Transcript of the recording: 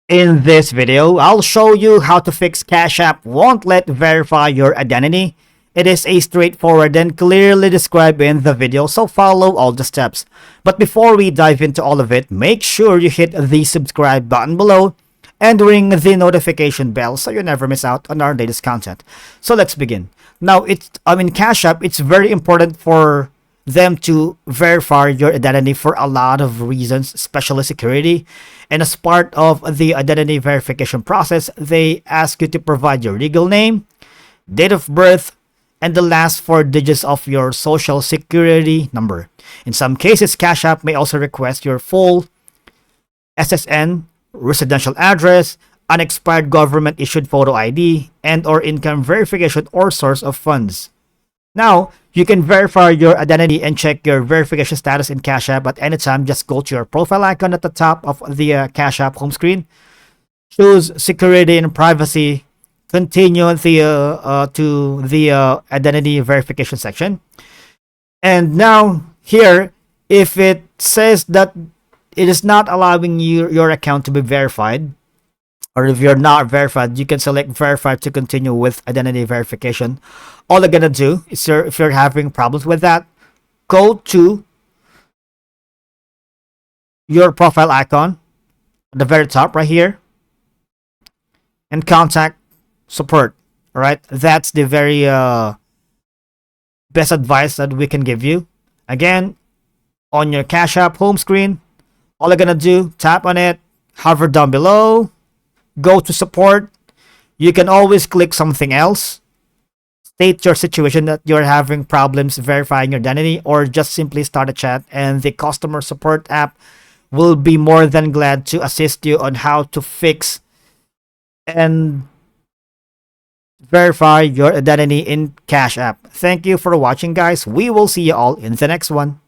In this video, I'll show you how to fix Cash App won't let verify your identity. It is a straightforward and clearly described in the video, so follow all the steps. But before we dive into all of it, make sure you hit the subscribe button below and ring the notification bell so you never miss out on our latest content. So let's begin. Now, Cash App, it's very important for them to verify your identity for a lot of reasons, especially security. And as part of the identity verification process, they ask you to provide your legal name, date of birth, and the last four digits of your social security number. In some cases, Cash App may also request your full SSN, residential address, unexpired government issued photo ID, and or income verification or source of funds. Now, you can verify your identity and check your verification status in Cash App at any time. Just go to your profile icon at the top of the Cash App home screen. Choose security and privacy. Continue to the identity verification section. And now here, if it says that it is not allowing your account to be verified, or if you're not verified, you can select verify to continue with identity verification. All you're gonna do is if you're having problems with that, go to your profile icon at the very top right here and contact support. All right, that's the very best advice that we can give you. Again, on your Cash App home screen, all you're gonna do, tap on it, hover down below, go to support. You can always click something else. State your situation that you're having problems verifying your identity, or just simply start a chat and the customer support app will be more than glad to assist you on how to fix and verify your identity in Cash App. Thank you for watching, guys. We will see you all in the next one.